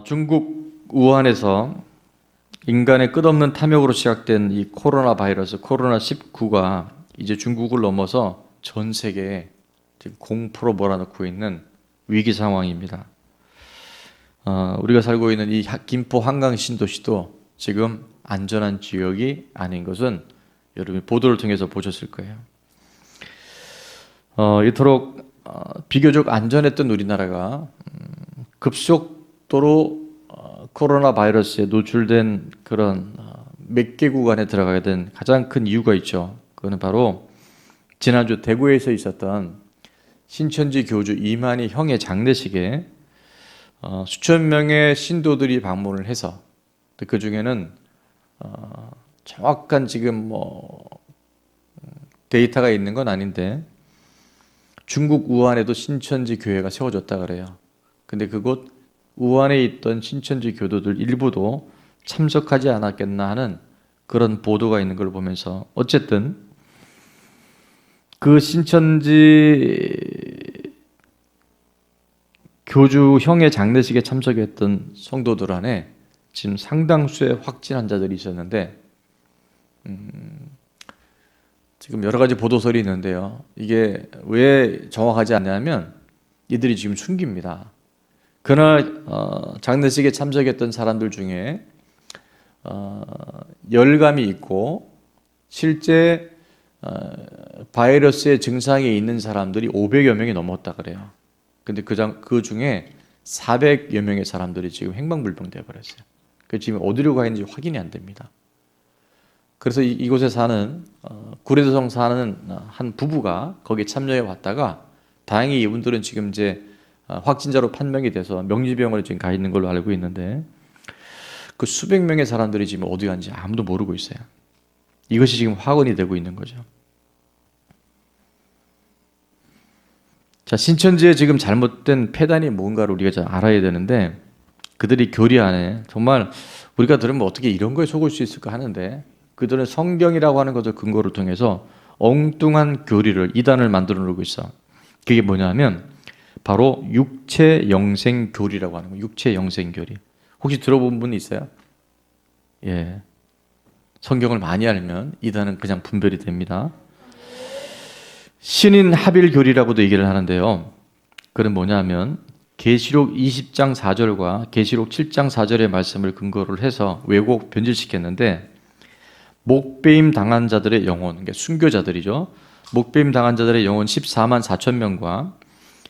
중국 우한에서 인간의 끝없는 탐욕으로 시작된 이 코로나 바이러스, 코로나19가 이제 중국을 넘어서 전 세계에 지금 공포로 몰아넣고 있는 위기 상황입니다. 우리가 살고 있는 이 김포 한강 신도시도 지금 안전한 지역이 아닌 것은 여러분이 보도를 통해서 보셨을 거예요. 이토록 비교적 안전했던 우리나라가 급속도로 코로나 바이러스에 노출된 그런 몇 개국 안에 들어가게 된 가장 큰 이유가 있죠. 그거는 바로 지난주 대구에서 있었던 신천지 교주 이만희 형의 장례식에 수천 명의 신도들이 방문을 해서 그 중에는 정확한 지금 데이터가 있는 건 아닌데 중국 우한에도 신천지 교회가 세워졌다 그래요. 근데 그곳 우한에 있던 신천지 교도들 일부도 참석하지 않았겠나 하는 그런 보도가 있는 걸 보면서 어쨌든 그 신천지 교주 형의 장례식에 참석했던 성도들 안에 지금 상당수의 확진 환자들이 있었는데 지금 여러 가지 보도설이 있는데요. 이게 왜 정확하지 않냐면 이들이 지금 숨깁니다. 그날 장례식에 참석했던 사람들 중에 열감이 있고 실제 바이러스의 증상이 있는 사람들이 500여 명이 넘었다 그래요. 근데 그 중에 400여 명의 사람들이 지금 행방불명되어 버렸어요. 그 지금 어디로 가 있는지 확인이 안 됩니다. 그래서 이곳에 사는 구례도성 사는 한 부부가 거기에 참여해 왔다가 다행히 이분들은 지금 이제 확진자로 판명이 돼서 명지병원에 지금 가 있는 걸로 알고 있는데 그 수백 명의 사람들이 지금 어디 갔는지 아무도 모르고 있어요. 이것이 지금 확언이 되고 있는 거죠. 자, 신천지의 지금 잘못된 폐단이 뭔가를 우리가 잘 알아야 되는데 그들이 교리 안에 정말 우리가 들으면 어떻게 이런 거에 속을 수 있을까 하는데 그들은 성경이라고 하는 것을 근거로 통해서 엉뚱한 교리를 이단을 만들어 놓고 있어. 그게 뭐냐면 바로 육체 영생 교리라고 하는 거예요. 육체 영생 교리. 혹시 들어본 분 있어요? 예. 성경을 많이 알면 이단은 그냥 분별이 됩니다. 신인 합일 교리라고도 얘기를 하는데요. 그건 뭐냐면 계시록 20장 4절과 계시록 7장 4절의 말씀을 근거로 해서 왜곡 변질시켰는데 목배임 당한 자들의 영혼, 그러니까 순교자들이죠. 목배임 당한 자들의 영혼 14만 4천 명과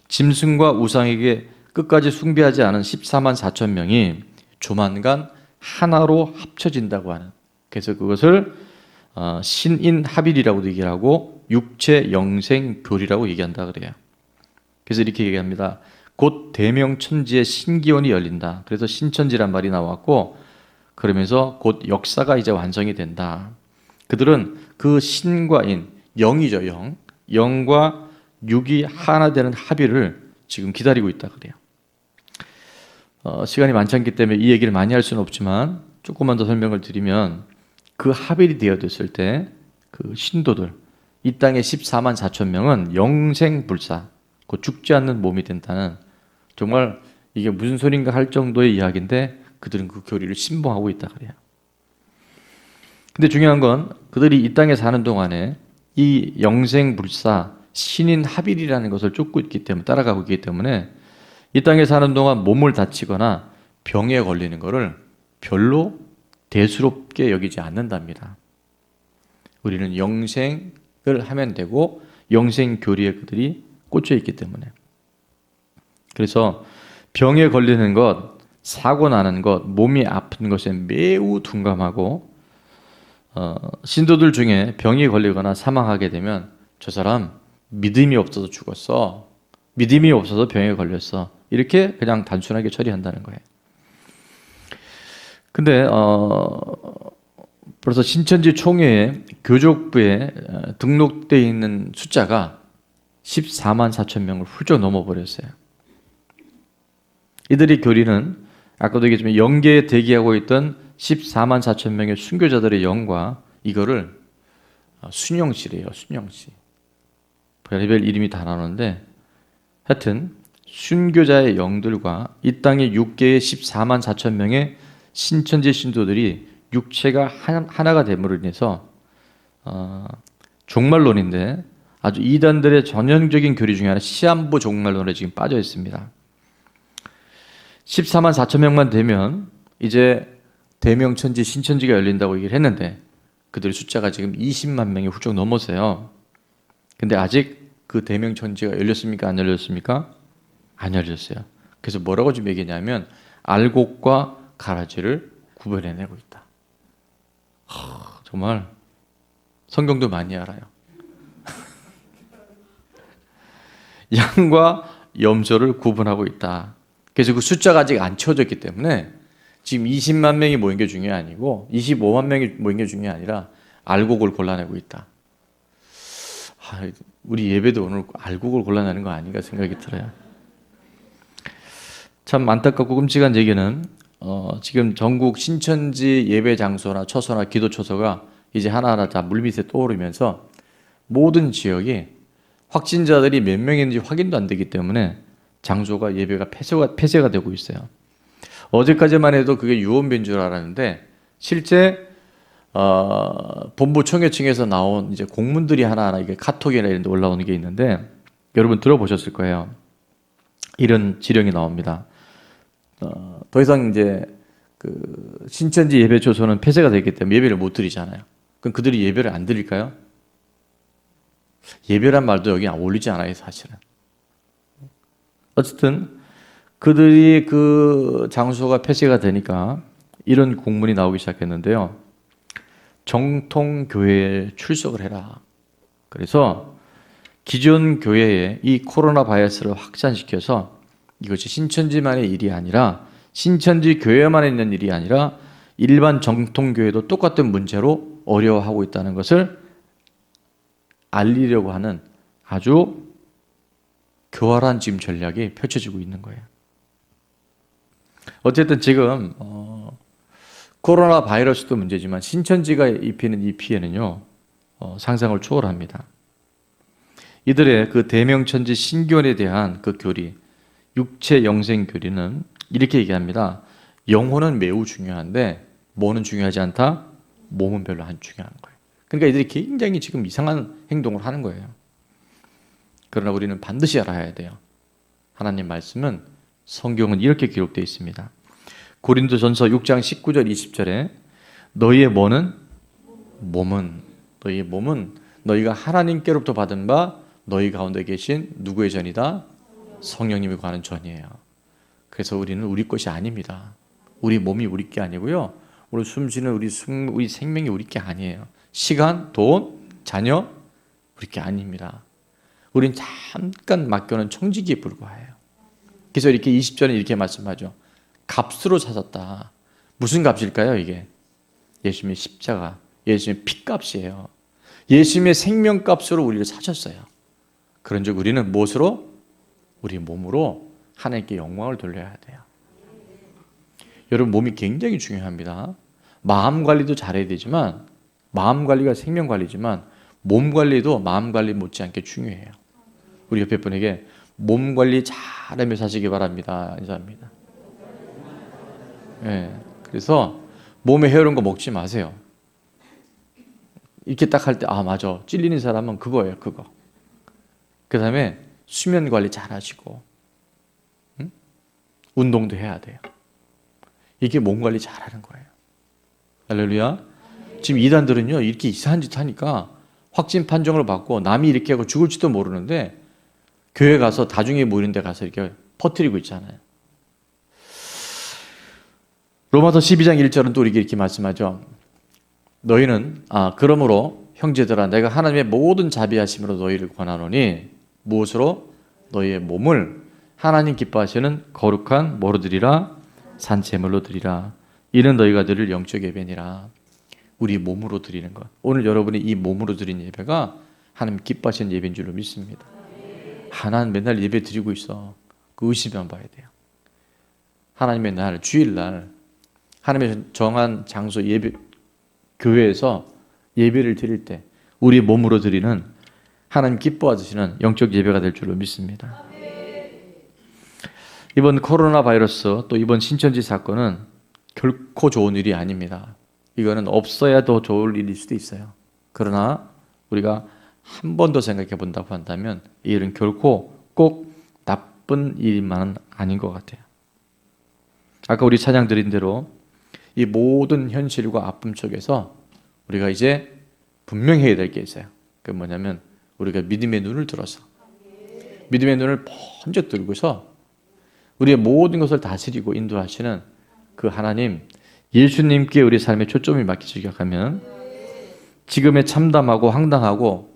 짐승과 우상에게 끝까지 숭배하지 않은 14만 4천 명이 조만간 하나로 합쳐진다고 하는, 그래서 그것을 신인합일이라고도 얘기를 하고 육체 영생 교리라고 얘기한다 그래요. 그래서 이렇게 얘기합니다. 곧 대명천지의 신기원이 열린다. 그래서 신천지란 말이 나왔고 그러면서 곧 역사가 이제 완성이 된다. 그들은 그 신과 인, 영이죠, 영. 영과 육이 하나 되는 합일을 지금 기다리고 있다 그래요. 시간이 많지 않기 때문에 이 얘기를 많이 할 수는 없지만 조금만 더 설명을 드리면 그 합일이 되어졌을 때 그 신도들, 이 땅의 14만 4천 명은 영생불사, 곧 죽지 않는 몸이 된다는, 정말 이게 무슨 소린가 할 정도의 이야기인데 그들은 그 교리를 신봉하고 있다 그래요. 근데 중요한 건 그들이 이 땅에 사는 동안에 이 영생불사 신인합일이라는 것을 쫓고 있기 때문에, 따라가고 있기 때문에 이 땅에 사는 동안 몸을 다치거나 병에 걸리는 것을 별로 대수롭게 여기지 않는답니다. 우리는 영생을 하면 되고 영생 교리에 그들이 꽂혀 있기 때문에. 그래서 병에 걸리는 것, 사고 나는 것, 몸이 아픈 것에 매우 둔감하고 신도들 중에 병이 걸리거나 사망하게 되면 저 사람 믿음이 없어서 죽었어, 믿음이 없어서 병에 걸렸어, 이렇게 그냥 단순하게 처리한다는 거예요. 근데 벌써 신천지 총회에 교족부에 등록되어 있는 숫자가 14만 4천 명을 훌쩍 넘어버렸어요. 이들의 교리는 아까도 얘기했지만 영계에 대기하고 있던 14만 4천 명의 순교자들의 영과 이거를 순영시래요. 순영시. 별의별 이름이 다 나오는데 하여튼 순교자의 영들과 이 땅의 육계의 14만 4천 명의 신천지 신도들이 육체가 하나가 됨으로 인해서 종말론인데 아주 이단들의 전형적인 교리 중에 하나 시한부 종말론에 지금 빠져 있습니다. 14만 4천 명만 되면 이제 대명천지 신천지가 열린다고 얘기를 했는데 그들의 숫자가 지금 20만 명이 훌쩍 넘었어요. 근데 아직 그 대명천지가 열렸습니까? 안 열렸습니까? 안 열렸어요. 그래서 뭐라고 지금 얘기냐면 알곡과 가라지를 구별해내고 있다. 정말 성경도 많이 알아요. 양과 염소를 구분하고 있다. 그래서 그 숫자가 아직 안 채워졌기 때문에 지금 20만 명이 모인 게 중요한 게 아니고 25만 명이 모인 게 중요한 게 아니라 알곡을 골라내고 있다. 우리 예배도 오늘 알곡을 골라내는 거 아닌가 생각이 들어요. 참 안타깝고 끔찍한 얘기는 지금 전국 신천지 예배 장소나 처소나 기도 처소가 이제 하나하나 다 물밑에 떠오르면서 모든 지역이 확진자들이 몇 명인지 확인도 안 되기 때문에 장소가 예배가 폐쇄가 되고 있어요. 어제까지만 해도 그게 유언비인 줄 알았는데 실제 본부 총회층에서 나온 이제 공문들이 하나하나 이게 카톡이나 이런 데 올라오는 게 있는데 여러분 들어보셨을 거예요. 이런 지령이 나옵니다. 더 이상 이제 그 신천지 예배 처소는 폐쇄가 됐기 때문에 예배를 못 드리잖아요. 그럼 그들이 예배를 안 드릴까요? 예배란 말도 여기 어울리지 않아요, 사실은. 어쨌든 그들이 그 장소가 폐쇄가 되니까 이런 공문이 나오기 시작했는데요. 정통교회에 출석을 해라. 그래서 기존 교회에 이 코로나 바이러스를 확산시켜서 이것이 신천지만의 일이 아니라 신천지 교회만 있는 일이 아니라 일반 정통교회도 똑같은 문제로 어려워하고 있다는 것을 알리려고 하는 아주 교활한 지금 전략이 펼쳐지고 있는 거예요. 어쨌든 지금 코로나 바이러스도 문제지만 신천지가 입히는 이 피해는요 상상을 초월합니다. 이들의 그 대명천지 신교원에 대한 그 교리, 육체 영생 교리는 이렇게 얘기합니다. 영혼은 매우 중요한데 뭐는 중요하지 않다? 몸은 별로 안 중요한 거예요. 그러니까 이들이 굉장히 지금 이상한 행동을 하는 거예요. 그러나 우리는 반드시 알아야 돼요. 하나님 말씀은 성경은 이렇게 기록되어 있습니다. 고린도전서 6장 19절 20절에 너희의 몸은 너희가 하나님께로부터 받은 바 너희 가운데 계신 누구의 전이다? 성령님이 관한 전이에요. 그래서 우리는 우리 것이 아닙니다. 우리 몸이 우리 게 아니고요. 우리 숨쉬는 우리 생명이 우리 게 아니에요. 시간, 돈, 자녀 우리 게 아닙니다. 우린 잠깐 맡겨놓은 청지기에 불과해요. 그래서 이렇게 20절에 이렇게 말씀하죠. 값으로 사셨다. 무슨 값일까요, 이게? 예수님의 십자가, 예수님의 피값이에요. 예수님의 생명값으로 우리를 사셨어요. 그런즉 우리는 무엇으로? 우리 몸으로 하나님께 영광을 돌려야 돼요. 여러분 몸이 굉장히 중요합니다. 마음 관리도 잘해야 되지만 마음 관리가 생명 관리지만 몸 관리도 마음 관리 못지않게 중요해요. 우리 옆에 분에게 몸 관리 잘하며 사시기 바랍니다. 인사합니다. 네, 그래서 몸에 해로운 거 먹지 마세요. 이렇게 딱 할 때 맞아. 찔리는 사람은 그거예요. 그거. 그 다음에 수면 관리 잘 하시고 운동도 해야 돼요. 이게 몸 관리 잘하는 거예요. 할렐루야. 지금 이단들은요 이렇게 이상한 짓 하니까 확진 판정을 받고 남이 이렇게 하고 죽을지도 모르는데 교회 가서 다중에 모이는 데 가서 이렇게 퍼뜨리고 있잖아요. 로마서 12장 1절은 또 이렇게 말씀하죠. 너희는 그러므로 형제들아 내가 하나님의 모든 자비하심으로 너희를 권하노니 무엇으로? 너희의 몸을 하나님 기뻐하시는 거룩한 뭐로 드리라? 산제물로 드리라. 이는 너희가 드릴 영적 예배니라. 우리 몸으로 드리는 것. 오늘 여러분이 이 몸으로 드린 예배가 하나님 기뻐하시는 예배인 줄로 믿습니다. 하나님 맨날 예배 드리고 있어. 그 의심만 봐야 돼요. 하나님의 날, 주일날 하나님의 정한 장소 예배 교회에서 예배를 드릴 때 우리 몸으로 드리는 하나님 기뻐하시는 영적 예배가 될 줄로 믿습니다. 이번 코로나 바이러스 또 이번 신천지 사건은 결코 좋은 일이 아닙니다. 이거는 없어야 더 좋을 일일 수도 있어요. 그러나 우리가 한 번 더 생각해 본다고 한다면 이 일은 결코 꼭 나쁜 일만은 아닌 것 같아요. 아까 우리 찬양 드린 대로 이 모든 현실과 아픔 속에서 우리가 이제 분명히 해야 될 게 있어요. 그게 뭐냐면 우리가 믿음의 눈을 들어서 믿음의 눈을 번쩍 들고서 우리의 모든 것을 다스리고 인도하시는 그 하나님, 예수님께 우리 삶의 초점이 맡기시기 시작하면 지금의 참담하고 황당하고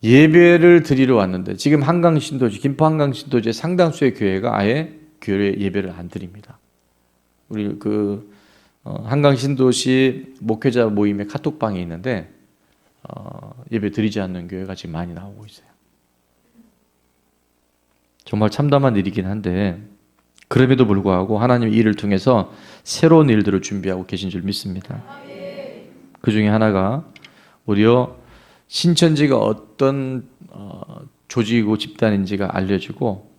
예배를 드리러 왔는데 지금 한강신도시, 김포 한강신도시의 상당수의 교회가 아예 교회 예배를 안 드립니다. 우리 한강신도시 목회자 모임의 카톡방이 있는데 예배 드리지 않는 교회가 지금 많이 나오고 있어요. 정말 참담한 일이긴 한데 그럼에도 불구하고 하나님 이 일을 통해서 새로운 일들을 준비하고 계신 줄 믿습니다. 그 중에 하나가 오히려 신천지가 어떤 조직이고 집단인지가 알려지고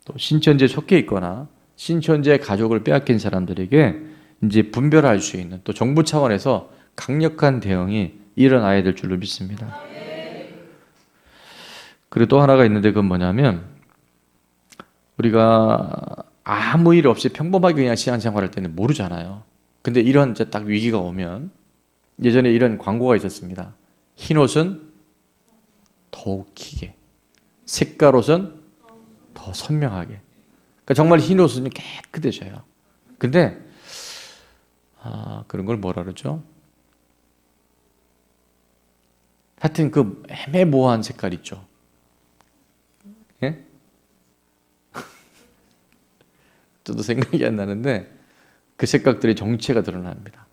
또 신천지에 속해 있거나 신천지의 가족을 빼앗긴 사람들에게 이제 분별할 수 있는 또 정부 차원에서 강력한 대응이 일어나야 될 줄로 믿습니다. 그리고 또 하나가 있는데 그건 뭐냐면 우리가 아무 일 없이 평범하게 그냥 신앙생활할 때는 모르잖아요. 근데 이런 이제 딱 위기가 오면 예전에 이런 광고가 있었습니다. 흰 옷은 더욱 희게, 색깔 옷은 더 선명하게. 그러니까 정말 흰 옷은 깨끗해져요. 근데 그런 걸 뭐라 그러죠? 하여튼 그 애매모호한 색깔 있죠. 예? 저도 생각이 안 나는데 그 색깔들의 정체가 드러납니다.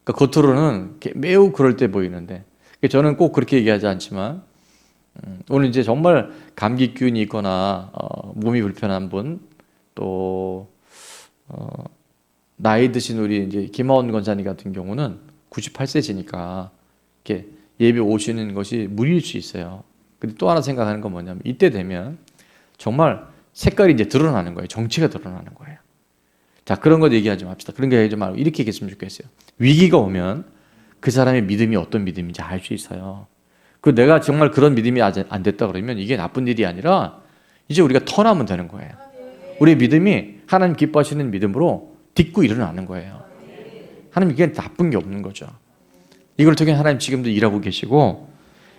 그러니까 겉으로는 매우 그럴 때 보이는데 저는 꼭 그렇게 얘기하지 않지만 오늘 이제 정말 감기 기운이 있거나 몸이 불편한 분 또 나이 드신 우리 이제 김하원 권사님 같은 경우는 98세시니까 이렇게 예배 오시는 것이 무리일 수 있어요. 근데 또 하나 생각하는 건 뭐냐면 이때 되면 정말 색깔이 이제 드러나는 거예요. 정체가 드러나는 거예요. 자, 그런 거 얘기하지 맙시다. 그런 거 얘기하지 말고 이렇게 얘기했으면 좋겠어요. 위기가 오면 그 사람의 믿음이 어떤 믿음인지 알 수 있어요. 그 내가 정말 그런 믿음이 아직 안 됐다 그러면 이게 나쁜 일이 아니라 이제 우리가 턴하면 되는 거예요. 우리의 믿음이 하나님 기뻐하시는 믿음으로 딛고 일어나는 거예요. 하나님 이게 나쁜 게 없는 거죠. 이걸 통해 하나님 지금도 일하고 계시고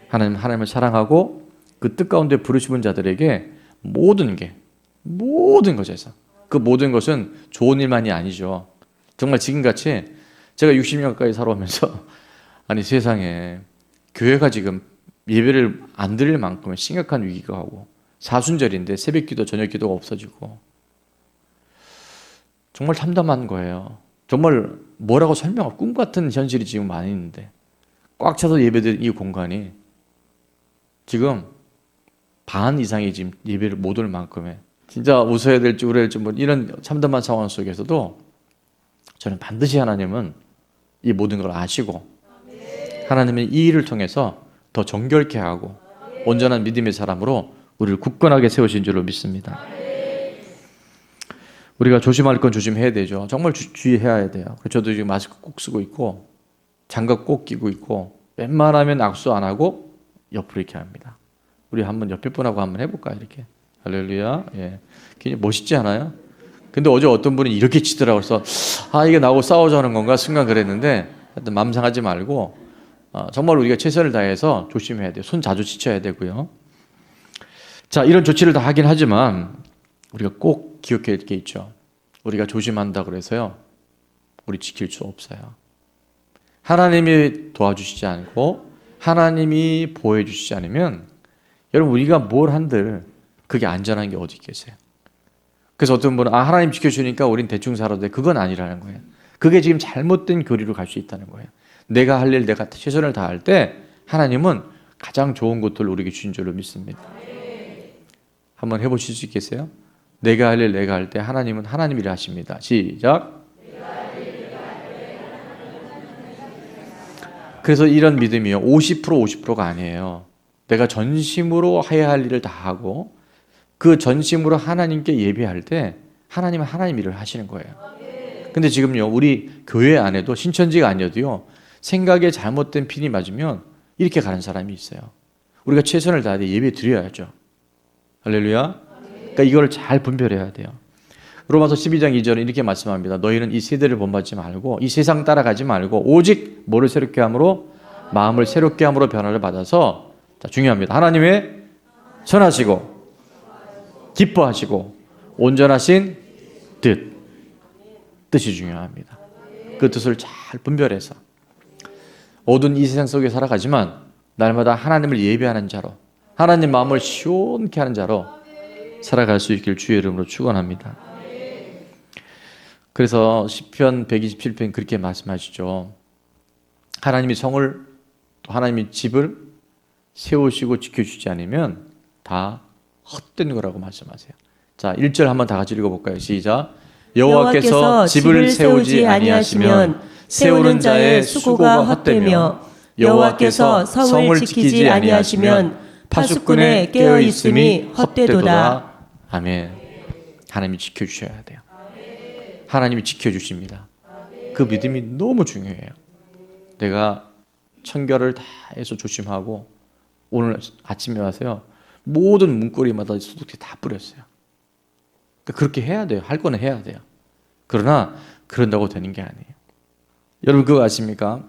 하나님을 사랑하고 그 뜻 가운데 부르시는 자들에게 모든 것에서 그 모든 것은 좋은 일만이 아니죠. 정말 지금같이 제가 60년 가까이 살아오면서 아니 세상에 교회가 지금 예배를 안 드릴 만큼의 심각한 위기가 오고 사순절인데 새벽기도 저녁기도가 없어지고 정말 참담한 거예요. 정말 뭐라고 설명할 꿈 같은 현실이 지금 많이 있는데 꽉 차서 예배드린 이 공간이 지금 반 이상이 지금 예배를 못 올 만큼의 진짜 웃어야 될지 울어야 될지 뭐 이런 참담한 상황 속에서도 저는 반드시 하나님은 이 모든 걸 아시고 하나님은 이 일을 통해서 더 정결케 하고 온전한 믿음의 사람으로 우리를 굳건하게 세우신 줄로 믿습니다. 우리가 조심할 건 조심해야 되죠. 정말 주의해야 돼요. 저도 지금 마스크 꼭 쓰고 있고 장갑 꼭 끼고 있고 웬만하면 악수 안 하고 옆으로 이렇게 합니다. 우리 한번 옆에 분하고 한번 해볼까요? 이렇게 할렐루야. 예, 굉장히 멋있지 않아요? 근데 어제 어떤 분이 이렇게 치더라고요. 그래서 이게 나하고 싸우자는 건가 순간 그랬는데 하여튼 맘 상하지 말고 정말 우리가 최선을 다해서 조심해야 돼요. 손 자주 씻어야 되고요. 자, 이런 조치를 다 하긴 하지만 우리가 꼭 기억해야 될 게 있죠. 우리가 조심한다 그래서요 우리 지킬 수 없어요. 하나님이 도와주시지 않고 하나님이 보호해 주시지 않으면 여러분 우리가 뭘 한들 그게 안전한 게 어디 있겠어요. 그래서 어떤 분은 하나님 지켜주니까 우린 대충 살아도 돼. 그건 아니라는 거예요. 그게 지금 잘못된 교리로 갈 수 있다는 거예요. 내가 할 일 내가 최선을 다할 때 하나님은 가장 좋은 것들을 우리에게 주신 줄로 믿습니다. 한번 해보실 수 있겠어요? 내가 할 일 내가 할 때 하나님은 하나님이라 하십니다. 시작. 그래서 이런 믿음이요 50%가 아니에요. 내가 전심으로 해야 할 일을 다 하고 그 전심으로 하나님께 예배할 때 하나님은 하나님 일을 하시는 거예요. 근데 지금요, 우리 교회 안에도 신천지가 아니어도요, 생각에 잘못된 핀이 맞으면 이렇게 가는 사람이 있어요. 우리가 최선을 다해 예배 드려야죠. 할렐루야. 그러니까 이걸 잘 분별해야 돼요. 로마서 12장 2절은 이렇게 말씀합니다. 너희는 이 세대를 본받지 말고 이 세상 따라가지 말고 오직 뭐를 새롭게 함으로? 마음을 새롭게 함으로 변화를 받아서, 자, 중요합니다. 하나님의 선하시고 기뻐하시고 온전하신 뜻이 중요합니다. 그 뜻을 잘 분별해서 어두운 이 세상 속에 살아가지만 날마다 하나님을 예배하는 자로, 하나님 마음을 시원케 하는 자로 살아갈 수 있길 주의 이름으로 축원합니다. 그래서 시편 127편 그렇게 말씀하시죠. 하나님이 성을, 또 하나님이 집을 세우시고 지켜주지 않으면 다 헛된 거라고 말씀하세요. 자, 1절 한번 다 같이 읽어볼까요? 시작. 여호와께서 집을 세우지 아니하시면 세우는 자의 수고가 헛되며 여호와께서 성을 지키지 아니하시면 파수꾼의 깨어 있음이 헛되도다. 아멘. 하나님이 지켜주셔야 돼요. 하나님이 지켜주십니다. 그 믿음이 너무 중요해요. 내가 청결을 다해서 조심하고 오늘 아침에 와서요, 모든 문고리마다 소독제 다 뿌렸어요. 그렇게 해야 돼요. 할 거는 해야 돼요. 그러나 그런다고 되는 게 아니에요. 여러분 그거 아십니까?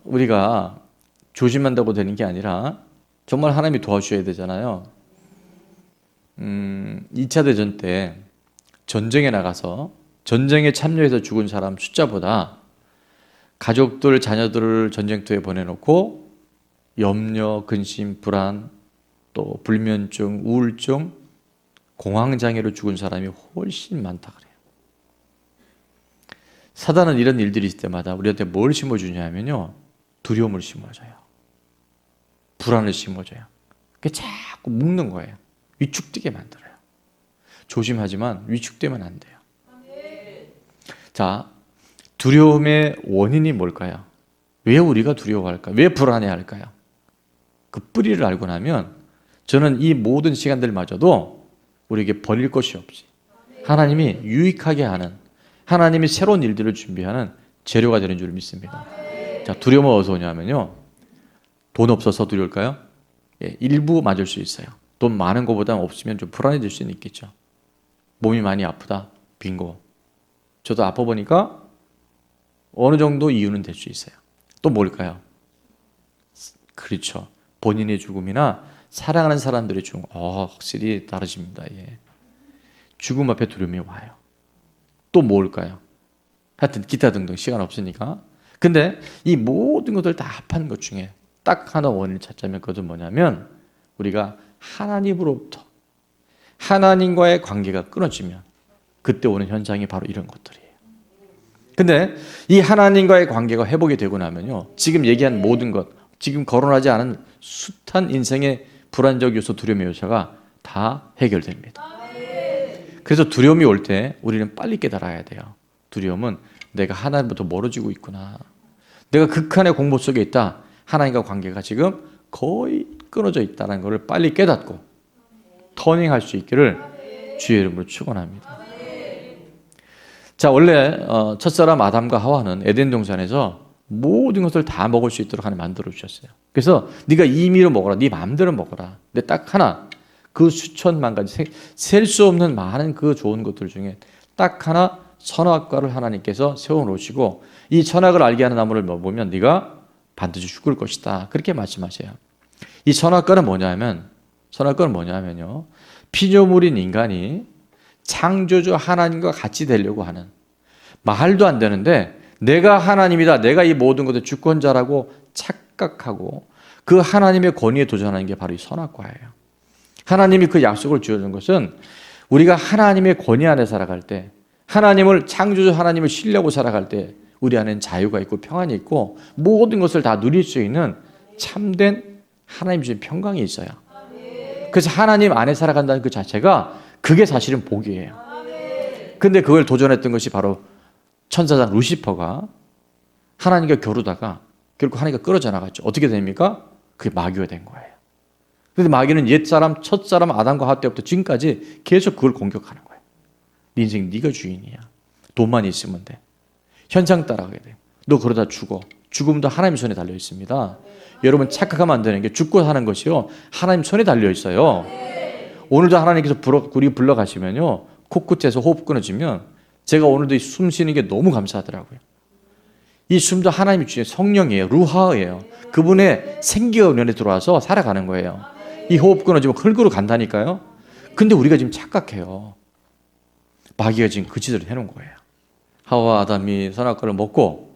우리가 조심한다고 되는 게 아니라 정말 하나님이 도와주셔야 되잖아요. 2차 대전 때 전쟁에 나가서 전쟁에 참여해서 죽은 사람 숫자보다 가족들, 자녀들을 전쟁터에 보내놓고 염려, 근심, 불안, 또 불면증, 우울증, 공황장애로 죽은 사람이 훨씬 많다 그래요. 사단은 이런 일들이 있을 때마다 우리한테 뭘 심어주냐면요, 두려움을 심어줘요. 불안을 심어줘요. 그게 자꾸 묶는 거예요. 위축되게 만들어요. 조심하지만 위축되면 안 돼요. 자, 두려움의 원인이 뭘까요? 왜 우리가 두려워할까요? 왜 불안해할까요? 그 뿌리를 알고 나면 저는 이 모든 시간들마저도 우리에게 버릴 것이 없이 하나님이 유익하게 하는, 하나님이 새로운 일들을 준비하는 재료가 되는 줄 믿습니다. 자, 두려움은 어디서 오냐면요, 돈 없어서 두려울까요? 예, 일부 맞을 수 있어요. 돈 많은 것보다 없으면 좀 불안해질 수는 있겠죠. 몸이 많이 아프다, 빙고. 저도 아파 보니까 어느 정도 이유는 될 수 있어요. 또 뭘까요? 그렇죠. 본인의 죽음이나 사랑하는 사람들의 죽음. 확실히 다르십니다. 예. 죽음 앞에 두려움이 와요. 또 뭘까요? 하여튼 기타 등등 시간 없으니까. 근데 이 모든 것들 다 합한 것 중에 딱 하나 원인을 찾자면 그것은 뭐냐면 우리가 하나님으로부터, 하나님과의 관계가 끊어지면 그때 오는 현상이 바로 이런 것들이에요. 근데 이 하나님과의 관계가 회복이 되고 나면요, 지금 얘기한 모든 것, 지금 거론하지 않은 숱한 인생의 불안적 요소, 두려움의 요소가 다 해결됩니다. 그래서 두려움이 올 때 우리는 빨리 깨달아야 돼요. 두려움은 내가 하나님부터 멀어지고 있구나. 내가 극한의 공포 속에 있다. 하나님과 관계가 지금 거의 끊어져 있다는 것을 빨리 깨닫고 터닝할 수 있기를 주의 이름으로 축원합니다. 자, 원래 첫사람 아담과 하와는 에덴 동산에서 모든 것을 다 먹을 수 있도록 하나님 만들어 주셨어요. 그래서 네가 임의로 먹어라, 네 마음대로 먹어라. 근데 딱 하나, 그 수천만 가지 셀 수 없는 많은 그 좋은 것들 중에 딱 하나, 선악과를 하나님께서 세워놓으시고 이 선악을 알게 하는 나무를 먹으면 네가 반드시 죽을 것이다. 그렇게 말씀하세요. 이 선악과는 뭐냐면요, 피조물인 인간이 창조주 하나님과 같이 되려고 하는, 말도 안 되는데 내가 하나님이다, 내가 이 모든 것의 주권자라고 착각하고 그 하나님의 권위에 도전하는 게 바로 이 선악과예요. 하나님이 그 약속을 주어준 것은 우리가 하나님의 권위 안에 살아갈 때, 하나님을, 창조주 하나님을 신뢰하고 살아갈 때 우리 안에는 자유가 있고 평안이 있고 모든 것을 다 누릴 수 있는 참된 하나님 주신 평강이 있어요. 그래서 하나님 안에 살아간다는 그 자체가 그게 사실은 복이에요. 근데 그걸 도전했던 것이 바로 천사장 루시퍼가 하나님과 겨루다가 결국 하나님과 끌어져 나갔죠. 어떻게 됩니까? 그게 마귀가 된 거예요. 근데 마귀는 옛사람, 첫사람 아담과 하와 때부터 지금까지 계속 그걸 공격하는 거예요. 네 인생 네가 주인이야. 돈만 있으면 돼. 현상 따라가게 돼. 너 그러다 죽어. 죽음도 하나님 손에 달려 있습니다. 여러분 착각하면 안 되는 게 죽고 사는 것이요 하나님 손에 달려 있어요. 오늘도 하나님께서 우리 불러가시면요 코끝에서 호흡 끊어지면 제가 오늘도 숨 쉬는 게 너무 감사하더라고요. 이 숨도 하나님이 주신 성령이에요. 루하예요. 그분의 생기가 우리 안에 들어와서 살아가는 거예요. 이 호흡 끊어지면 흙으로 간다니까요. 근데 우리가 지금 착각해요. 마귀가 지금 그 짓을 해놓은 거예요. 하와 아담이 선악과를 먹고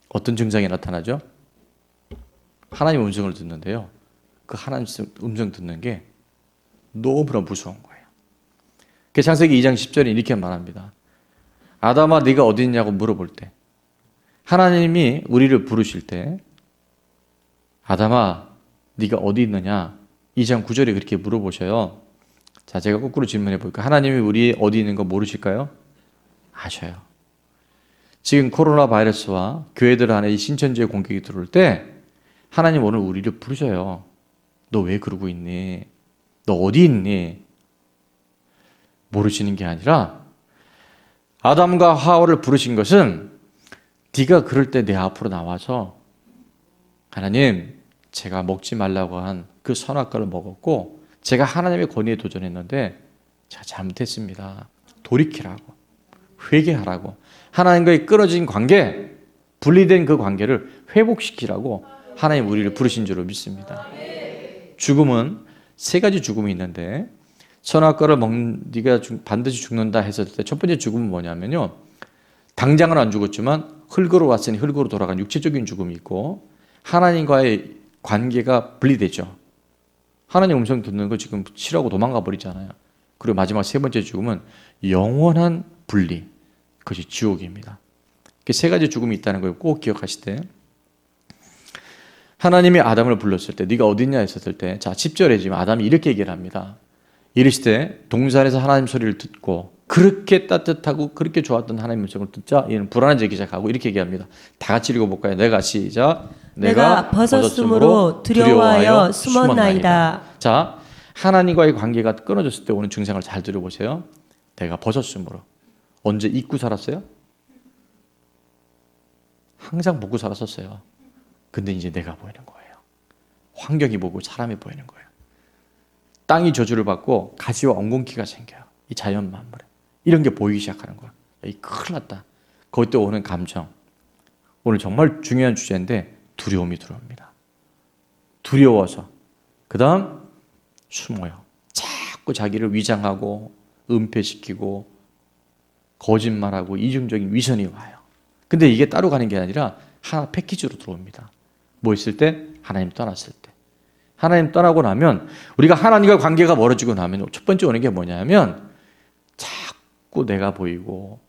어떤 증상이 나타나죠? 하나님 음성을 듣는데요. 그 하나님 음성 듣는 게 너무나 무서운 거예요. 창세기 2장 10절에 이렇게 말합니다. 아담아 네가 어디 있냐고 물어볼 때 하나님이 우리를 부르실 때 아담아 네가 어디 있느냐 2장 9절에 그렇게 물어보셔요. 자, 제가 거꾸로 질문해 볼까요? 하나님이 우리 어디 있는 거 모르실까요? 아셔요. 지금 코로나 바이러스와 교회들 안에 이 신천지의 공격이 들어올 때 하나님 오늘 우리를 부르셔요. 너 왜 그러고 있니? 너 어디 있니? 모르시는 게 아니라 아담과 하와를 부르신 것은 네가 그럴 때 내 앞으로 나와서 하나님 제가 먹지 말라고 한 그 선악과를 먹었고 제가 하나님의 권위에 도전했는데 제가 잘못했습니다. 돌이키라고 회개하라고 하나님과의 끊어진 관계 분리된 그 관계를 회복시키라고 하나님 우리를 부르신 줄로 믿습니다. 죽음은 세 가지 죽음이 있는데 선악과를 네가 반드시 죽는다 했을 때 첫 번째 죽음은 뭐냐면요. 당장은 안 죽었지만 흙으로 왔으니 흙으로 돌아간 육체적인 죽음이 있고 하나님과의 관계가 분리되죠. 하나님 음성 듣는 거 지금 싫어하고 도망가 버리잖아요. 그리고 마지막 세 번째 죽음은 영원한 분리. 그것이 지옥입니다. 세 가지 죽음이 있다는 걸 꼭 기억하시되 하나님이 아담을 불렀을 때 네가 어딨냐 했었을 때 자 10절에 지금 아담이 이렇게 얘기를 합니다. 이르시되 동산에서 하나님 소리를 듣고 그렇게 따뜻하고 그렇게 좋았던 하나님 음성을 듣자 얘는 불안해지기 시작하고 이렇게 얘기합니다. 다 같이 읽어볼까요? 내가 시작. 내가 벗었으므로 두려워하여 숨었나이다. 자, 하나님과의 관계가 끊어졌을 때 오는 증상을 잘 들어보세요. 내가 벗었으므로. 언제 잊고 살았어요? 항상 먹고 살았었어요. 근데 이제 내가 보이는 거예요. 환경이 보고 사람이 보이는 거예요. 땅이 저주를 받고 가시와 엉겅퀴가 생겨요. 이 자연 만물에. 이런 게 보이기 시작하는 거야. 이 큰일 났다. 그때 오는 감정. 오늘 정말 중요한 주제인데 두려움이 들어옵니다. 두려워서. 그 다음 숨어요. 자꾸 자기를 위장하고 은폐시키고 거짓말하고 이중적인 위선이 와요. 근데 이게 따로 가는 게 아니라 하나 패키지로 들어옵니다. 뭐 있을 때? 하나님 떠났을 때. 하나님 떠나고 나면 우리가 하나님과 관계가 멀어지고 나면 첫 번째 오는 게 뭐냐면 자꾸 내가 보이고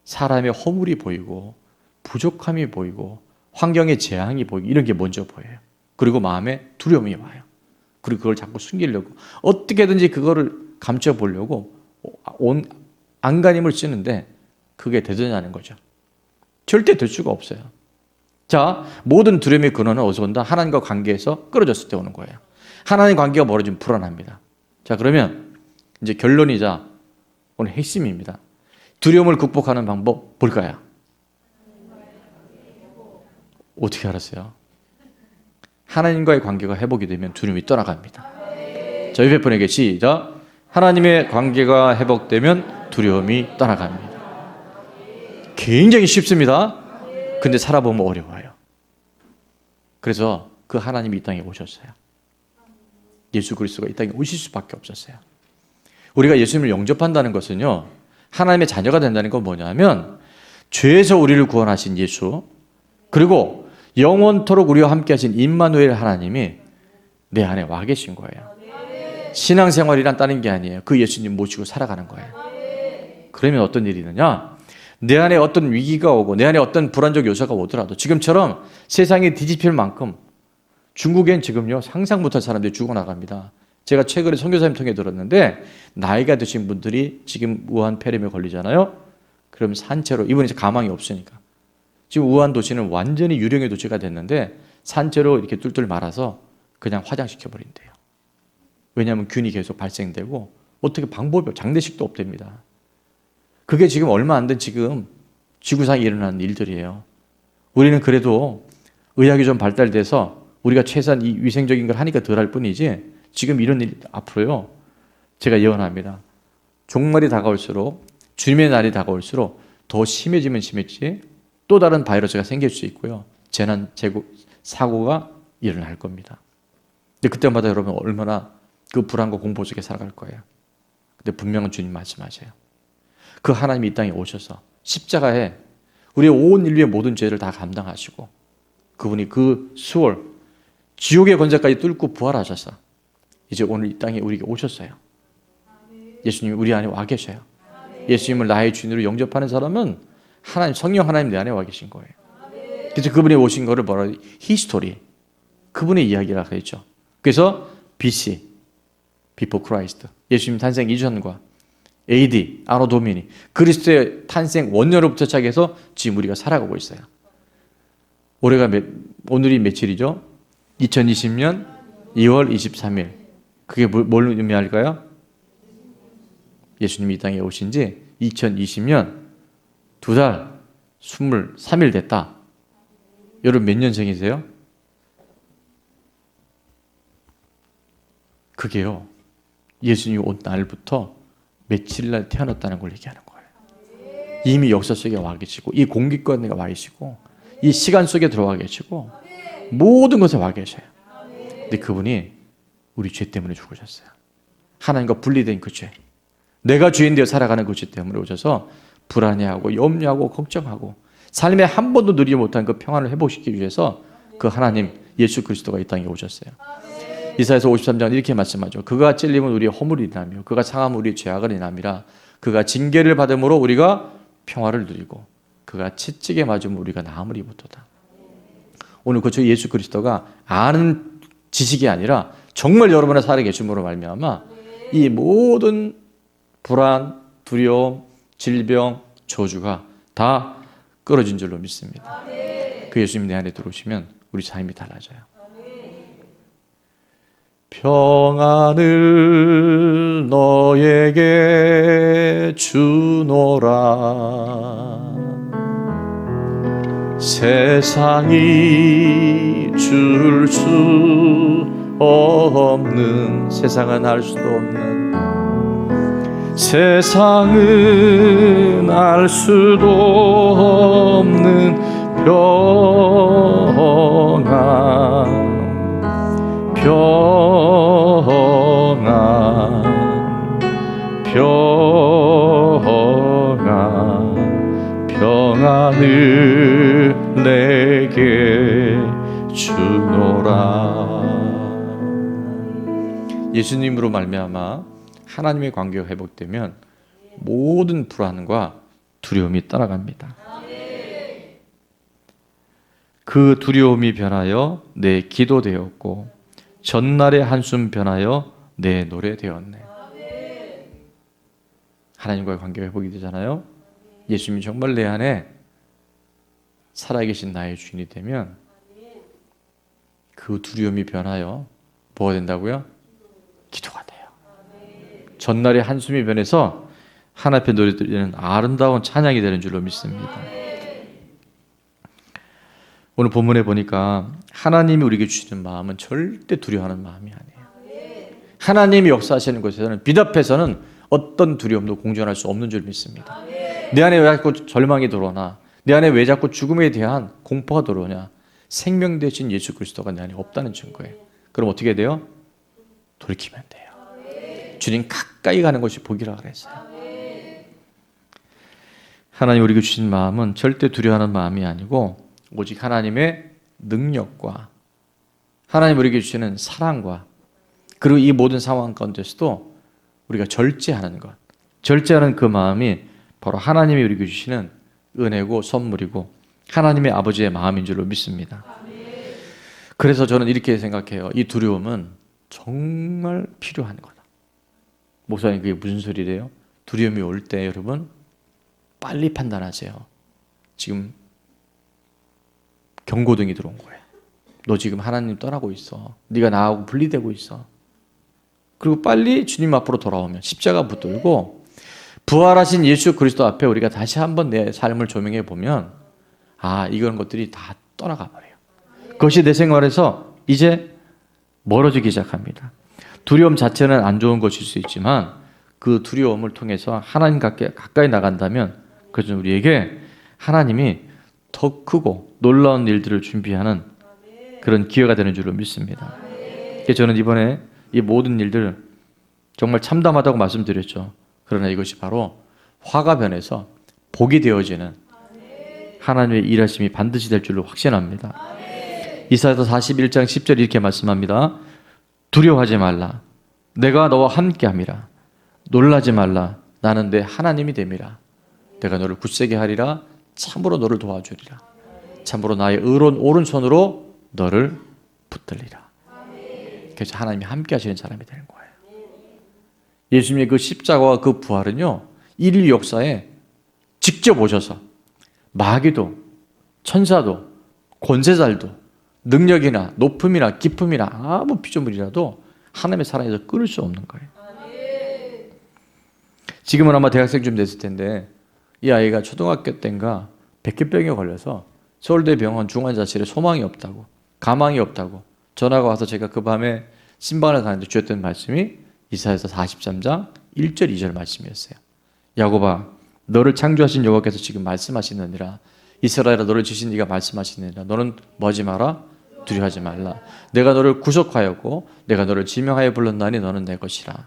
사람의 허물이 보이고 부족함이 보이고 환경의 재앙이 보이고 이런 게 먼저 보여요. 그리고 마음에 두려움이 와요. 그리고 그걸 자꾸 숨기려고 어떻게든지 그거를 감춰보려고 온 안간힘을 쓰는데 그게 되느냐는 거죠. 절대 될 수가 없어요. 자, 모든 두려움의 근원은 어디서 온다? 하나님과 관계에서 끊어졌을 때 오는 거예요. 하나님 관계가 멀어지면 불안합니다. 자, 그러면 이제 결론이자 오늘 핵심입니다. 두려움을 극복하는 방법 뭘까요? 어떻게 알았어요? 하나님과의 관계가 회복이 되면 두려움이 떠나갑니다. 자, 옆에 분에게 시작. 하나님의 관계가 회복되면 두려움이 떠나갑니다. 굉장히 쉽습니다. 근데 살아보면 어려워요. 그래서 그 하나님이 이 땅에 오셨어요. 예수 그리스도가 이 땅에 오실 수밖에 없었어요. 우리가 예수님을 영접한다는 것은요, 하나님의 자녀가 된다는 건 뭐냐면 죄에서 우리를 구원하신 예수, 그리고 영원토록 우리와 함께 하신 임마누엘 하나님이 내 안에 와 계신 거예요. 신앙생활이란 다른 게 아니에요. 그 예수님 모시고 살아가는 거예요. 그러면 어떤 일이 있느냐? 내 안에 어떤 위기가 오고 내 안에 어떤 불안적 요소가 오더라도 지금처럼 세상이 뒤집힐 만큼 중국엔 지금요 상상 못할 사람들이 죽어나갑니다. 제가 최근에 선교사님 통해 들었는데 나이가 드신 분들이 지금 우한 폐렴에 걸리잖아요. 그럼 산채로 이번에 이제 가망이 없으니까 지금 우한 도시는 완전히 유령의 도시가 됐는데 산채로 이렇게 뚫뚫 말아서 그냥 화장시켜 버린대요. 왜냐하면 균이 계속 발생되고 어떻게 방법이 장례식도 없답니다. 그게 지금 얼마 안 된 지금 지구상에 일어나는 일들이에요. 우리는 그래도 의학이 좀 발달돼서 우리가 최소한 이 위생적인 걸 하니까 덜 할 뿐이지 지금 이런 일 앞으로요. 제가 예언합니다. 종말이 다가올수록 주님의 날이 다가올수록 더 심해지면 심했지 또 다른 바이러스가 생길 수 있고요. 재난, 사고가 일어날 겁니다. 근데 그때마다 여러분 얼마나 그 불안과 공포 속에 살아갈 거예요. 근데 분명한 주님 말씀하세요. 그 하나님이 이 땅에 오셔서 십자가에 우리의 온 인류의 모든 죄를 다 감당하시고 그분이 그 수월 지옥의 권세까지 뚫고 부활하셔서 이제 오늘 이 땅에 우리에게 오셨어요. 예수님이 우리 안에 와 계셔요. 예수님을 나의 주인으로 영접하는 사람은 하나님, 성령 하나님 내 안에 와 계신 거예요. 그래서 그분이 오신 거를 뭐라 히스토리, 그분의 이야기라고 했죠. 그래서 BC, Before Christ, 예수님 탄생 이전과 AD, 아노 도미니, 그리스도의 탄생 원년으로부터 시작해서 지금 우리가 살아가고 있어요. 오늘이 며칠이죠? 2020년 2월 23일. 그게 뭘 의미할까요? 예수님이 이 땅에 오신 지 2020년 2달 23일 됐다. 여러분 몇 년생이세요? 그게요. 예수님이 온 날부터 며칠날 태어났다는 걸 얘기하는 거예요. 이미 역사 속에 와 계시고 이 공기권에 와 계시고 이 시간 속에 들어와 계시고 모든 것에 와 계셔요. 근데 그분이 우리 죄 때문에 죽으셨어요. 하나님과 분리된 그 죄. 내가 주인 되어 살아가는 그 죄 때문에 오셔서 불안해하고 염려하고 걱정하고 삶에 한 번도 누리지 못한 그 평안을 회복시키기 위해서 그 하나님 예수 그리스도가 이 땅에 오셨어요. 이사야서 53장 이렇게 말씀하죠. 그가 찔림은 우리의 허물이 인하며 그가 상함은 우리의 죄악을 인함이라. 그가 징계를 받음으로 우리가 평화를 누리고 그가 채찍에 맞으면 우리가 나음을 입었도다. 오늘 그 주 예수 그리스도가 아는 지식이 아니라 정말 여러분의 살아 계심으로 말미암아 이 모든 불안, 두려움, 질병, 저주가 다 끊어진 줄로 믿습니다. 그 예수님 내 안에 들어오시면 우리 삶이 달라져요. 평안을 너에게 주노라. 세상이 줄 수 없는, 세상은 알 수도 없는, 세상은 알 수도 없는 평안, 평안을 내게 주노라. 예수님으로 말미암아 하나님의 관계가 회복되면 모든 불안과 두려움이 떠나갑니다. 그 두려움이 변하여 내 기도 되었고 전날의 한숨 변하여 내 노래 되었네. 하나님과의 관계가 회복이 되잖아요. 예수님이 정말 내 안에 살아계신 나의 주인이 되면 그 두려움이 변하여 뭐가 된다고요? 기도가 돼요. 전날의 한숨이 변해서 하나님 앞에 노래 드리는 아름다운 찬양이 되는 줄로 믿습니다. 오늘 본문에 보니까 하나님이 우리에게 주시는 마음은 절대 두려워하는 마음이 아니에요. 하나님이 역사하시는 곳에서는 빛 앞에서는 어떤 두려움도 공존할 수 없는 줄 믿습니다. 내 안에 왜 자꾸 절망이 들어오나, 내 안에 왜 자꾸 죽음에 대한 공포가 들어오냐, 생명 대신 예수 그리스도가 내 안에 없다는 증거예요. 그럼 어떻게 돼요? 돌이키면 돼요. 주님 가까이 가는 것이 복이라 그랬어요. 하나님 우리에게 주신 마음은 절대 두려워하는 마음이 아니고 오직 하나님의 능력과 하나님 우리에게 주시는 사랑과 그리고 이 모든 상황 가운데서도 우리가 절제하는 것, 절제하는 그 마음이 바로 하나님이 우리에게 주시는 은혜고 선물이고 하나님의 아버지의 마음인 줄로 믿습니다. 그래서 저는 이렇게 생각해요. 이 두려움은 정말 필요한 거다. 목사님 그게 무슨 소리래요? 두려움이 올 때 여러분 빨리 판단하세요. 지금 경고등이 들어온 거예요. 너 지금 하나님 떠나고 있어. 네가 나하고 분리되고 있어. 그리고 빨리 주님 앞으로 돌아오면 십자가 붙들고 부활하신 예수 그리스도 앞에 우리가 다시 한번 내 삶을 조명해 보면 이런 것들이 다 떠나가 버려요. 그것이 내 생활에서 이제 멀어지기 시작합니다. 두려움 자체는 안 좋은 것일 수 있지만 그 두려움을 통해서 하나님 가까이 나간다면 그것은 우리에게 하나님이 더 크고 놀라운 일들을 준비하는 그런 기회가 되는 줄로 믿습니다. 그래서 저는 이번에 이 모든 일들 정말 참담하다고 말씀드렸죠. 그러나 이것이 바로 화가 변해서 복이 되어지는 하나님의 일하심이 반드시 될 줄로 확신합니다. 이사야서 41장 10절 이렇게 말씀합니다. 두려워하지 말라. 내가 너와 함께함이라. 놀라지 말라. 나는 내 하나님이 됨이라. 내가 너를 굳세게 하리라. 참으로 너를 도와주리라. 참으로 나의 의로운 오른손으로 너를 붙들리라. 그래서 하나님이 함께 하시는 사람이 되는 거예요. 예수님의 그 십자가와 그 부활은요, 인류 역사에 직접 오셔서 마귀도 천사도 권세자들도 능력이나 높음이나 기쁨이나 아무 피조물이라도 하나님의 사랑에서 끊을 수 없는 거예요. 지금은 아마 대학생쯤 됐을 텐데 이 아이가 초등학교 때인가 백혈병에 걸려서 서울대 병원 중환자실에 소망이 없다고, 가망이 없다고 전화가 와서 제가 그 밤에 신방을 가는데 주셨던 말씀이 이사야서 43장 1절 2절 말씀이었어요. 야곱아, 너를 창조하신 여호와께서 지금 말씀하시느니라. 이스라엘아, 너를 지신 이가 말씀하시느니라. 너는 뭐하지 마라? 두려워하지 말라. 내가 너를 구속하였고 내가 너를 지명하여 불렀나니 너는 내 것이라.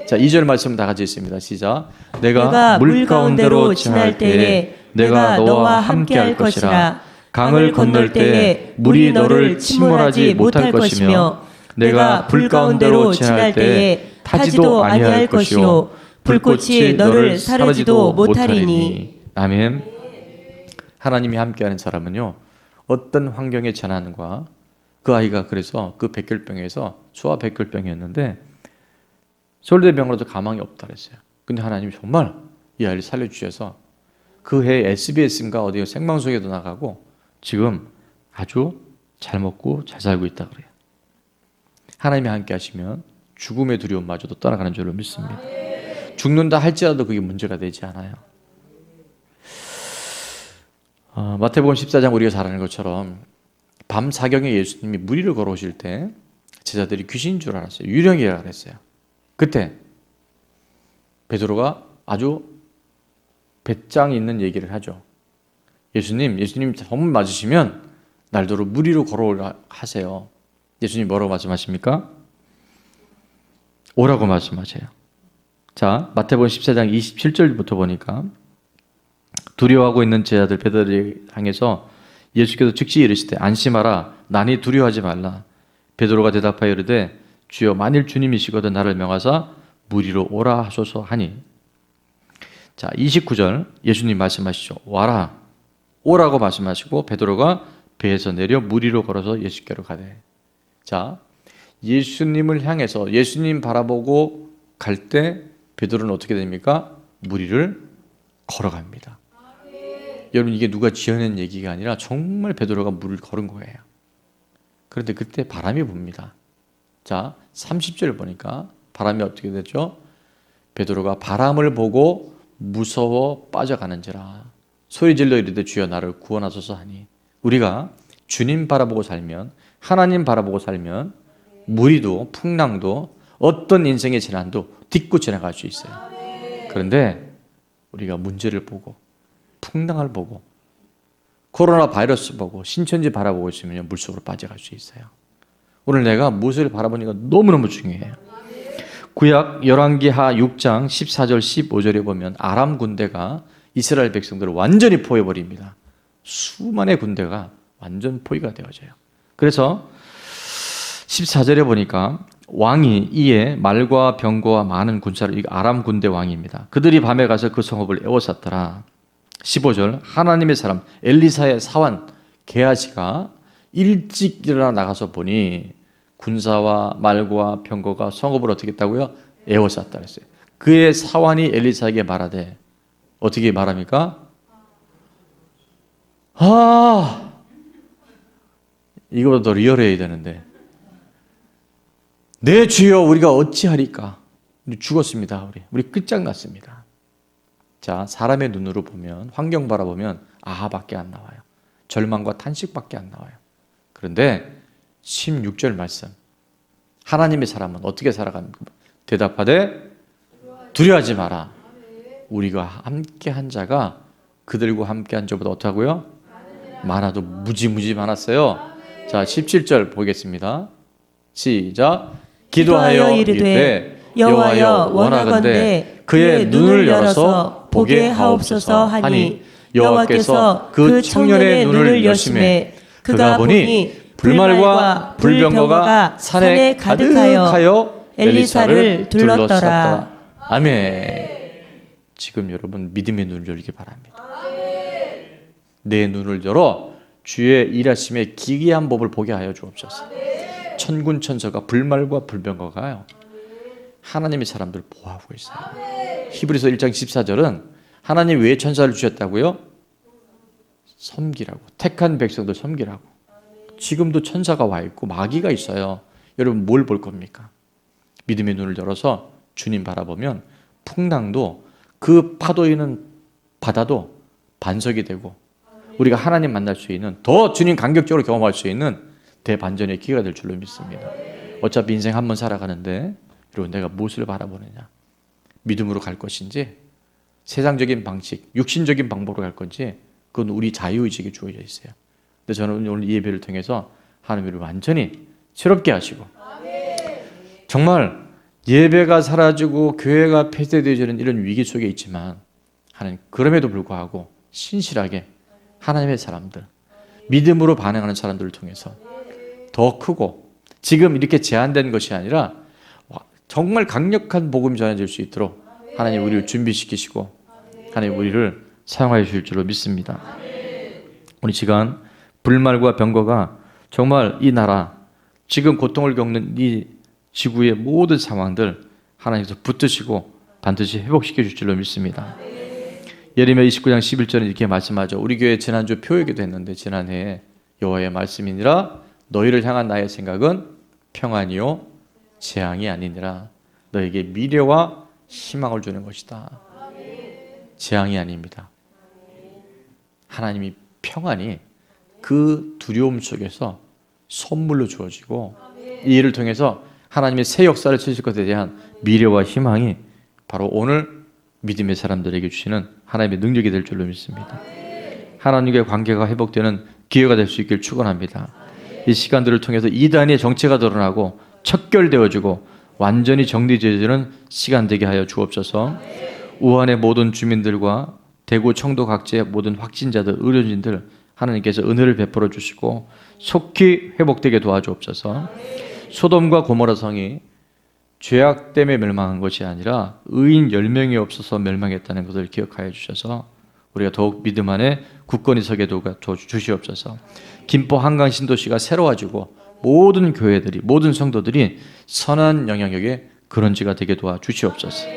자, 2절 말씀 다 같이 있습니다. 시작. 내가 물 가운데로 지날 때에 내가 너와 함께 할 것이라. 강을 건널 때에 물이 너를 침몰하지 못할 것이며 내가 불 가운데로 지날 때에 타지도 아니할 것이요 불꽃이 너를 사르지도 못하리니. 아멘. 하나님이 함께하는 사람은요, 어떤 환경의 재난과 그 아이가 그래서 그 백혈병에서 소아 백혈병이었는데 서울대병원에도 가망이 없다 그랬어요. 근데 하나님이 정말 이 아이를 살려주셔서 그 해 SBS인가 어디 생방송에도 나가고 지금 아주 잘 먹고 잘 살고 있다 그래요. 하나님이 함께 하시면 죽음의 두려움마저도 떠나가는 줄로 믿습니다. 죽는다 할지라도 그게 문제가 되지 않아요. 마태복음 14장 우리가 잘 아는 것처럼 밤 사경에 예수님이 물 위를 걸어오실 때 제자들이 귀신인 줄 알았어요. 유령이라 그랬어요. 그때 베드로가 아주 배짱 있는 얘기를 하죠. 예수님 정말 맞으시면 날도로 물 위로 걸어오라 하세요. 예수님 뭐라고 말씀하십니까? 오라고 말씀하세요. 자, 마태복음 14장 27절부터 보니까 두려워하고 있는 제자들 베드로를 향해서 예수께서 즉시 이르시되 안심하라. 나니 두려워하지 말라. 베드로가 대답하여 이르되 주여 만일 주님이시거든 나를 명하사 물 위로 오라 하소서 하니. 자, 29절 예수님 말씀하시죠. 와라. 오라고 말씀하시고 베드로가 배에서 내려 물 위로 걸어서 예수께로 가되. 자, 예수님을 향해서 예수님 바라보고 갈 때 베드로는 어떻게 됩니까? 물 위를 걸어갑니다. 여러분, 이게 누가 지어낸 얘기가 아니라 정말 베드로가 물을 걸은 거예요. 그런데 그때 바람이 붑니다. 자, 30절 보니까 바람이 어떻게 되죠? 베드로가 바람을 보고 무서워 빠져가는지라 소리질러 이르되 주여 나를 구원하소서 하니. 우리가 주님 바라보고 살면, 하나님 바라보고 살면 무리도 풍랑도 어떤 인생의 재난도 딛고 지나갈 수 있어요. 그런데 우리가 문제를 보고 풍랑을 보고 코로나 바이러스 보고 신천지 바라보고 있으면 물속으로 빠져갈 수 있어요. 오늘 내가 무엇을 바라보니까 너무너무 중요해요. 구약 열왕기하 6장 14절 15절에 보면 아람 군대가 이스라엘 백성들을 완전히 포위해버립니다. 수만의 군대가 완전 포위가 되어져요. 그래서 14절에 보니까 왕이 이에 말과 병거와 많은 군사를, 아람 군대 왕입니다. 그들이 밤에 가서 그 성읍을 에워쌌더라. 15절 하나님의 사람 엘리사의 사환 게하시가 일찍 일어나 나가서 보니 군사와 말과 병거가 성읍을 어떻게 했다고요? 에워쌌다 그랬어요. 그의 사환이 엘리사에게 말하되 어떻게 말합니까? 이거보다 더 리얼해야 되는데 내 주여 우리가 어찌하리까? 우리 죽었습니다. 우리 끝장났습니다. 자, 사람의 눈으로 보면, 환경 바라보면 아하밖에 안 나와요. 절망과 탄식밖에 안 나와요. 그런데 16절 말씀, 하나님의 사람은 어떻게 살아갑니까? 대답하되 두려워하지 마라. 우리가 함께 한 자가 그들과 함께 한 자보다 어떠하고요? 많아도 무지무지 많았어요. 자, 17절 보겠습니다. 시작. 기도하여 이르되 여호와여 원하건대 그의 눈을 열어서 보게 하옵소서 하니 여호와께서 그 청년의 눈을 여심해 그가 보니 불말과 불병거가 산에 가득하여 엘리사를 둘렀더라. 아멘. 지금 여러분 믿음의 눈을 열기 바랍니다. 내 눈을 열어 주의 일하심의 기이한 법을 보게 하여 주옵소서. 천군 천사가 불말과 불병거가요 하나님의 사람들을 보호하고 있어요. 히브리서 1장 14절은 하나님 왜 천사를 주셨다고요? 섬기라고. 택한 백성들 섬기라고. 지금도 천사가 와 있고 마귀가 있어요. 여러분 뭘 볼 겁니까? 믿음의 눈을 열어서 주님 바라보면 풍랑도 그 파도 있는 바다도 반석이 되고 우리가 하나님 만날 수 있는 더 주님 감격적으로 경험할 수 있는 대반전의 기회가 될 줄로 믿습니다. 어차피 인생 한 번 살아가는데 여러분 내가 무엇을 바라보느냐? 믿음으로 갈 것인지 세상적인 방식, 육신적인 방법으로 갈 건지 그건 우리 자유의지에게 주어져 있어요. 근데 저는 오늘 이 예배를 통해서 하나님을 완전히 새롭게 하시고 정말 예배가 사라지고 교회가 폐쇄되어지는 이런 위기 속에 있지만 하나님 그럼에도 불구하고 신실하게 하나님의 사람들, 믿음으로 반응하는 사람들을 통해서 더 크고 지금 이렇게 제한된 것이 아니라 정말 강력한 복음이 전해질 수 있도록 하나님 우리를 준비시키시고 하나님 우리를 사용하여 주실 줄로 믿습니다. 오늘 시간 불말과 병거가 정말 이 나라 지금 고통을 겪는 이 지구의 모든 상황들 하나님께서 붙드시고 반드시 회복시켜 주실 줄로 믿습니다. 예레미야 29장 11절에 이렇게 말씀하죠. 우리 교회 지난주 표회기도 했는데 지난해에 여호와의 말씀이니라 너희를 향한 나의 생각은 평안이요 재앙이 아니니라. 너에게 미래와 희망을 주는 것이다. 재앙이 아닙니다. 하나님이 평안이 그 두려움 속에서 선물로 주어지고 이 일을 통해서 하나님의 새 역사를 치실 것에 대한 미래와 희망이 바로 오늘 믿음의 사람들에게 주시는 하나님의 능력이 될 줄로 믿습니다. 하나님과의 관계가 회복되는 기회가 될 수 있길 축원합니다. 이 시간들을 통해서 이단의 정체가 드러나고 척결되어지고 완전히 정리되어지는 시간 되게 하여 주옵소서. 우한의 모든 주민들과 대구 청도 각지의 모든 확진자들, 의료진들 하나님께서 은혜를 베풀어 주시고 속히 회복되게 도와주옵소서. 소돔과 고모라 성이 죄악 때문에 멸망한 것이 아니라 의인 10명이 없어서 멸망했다는 것을 기억하여 주셔서 우리가 더욱 믿음 안에 굳건히 서게 도와주시옵소서. 김포 한강 신도시가 새로워지고 모든 교회들이 모든 성도들이 선한 영향력의 그런지가 되게 도와주시옵소서.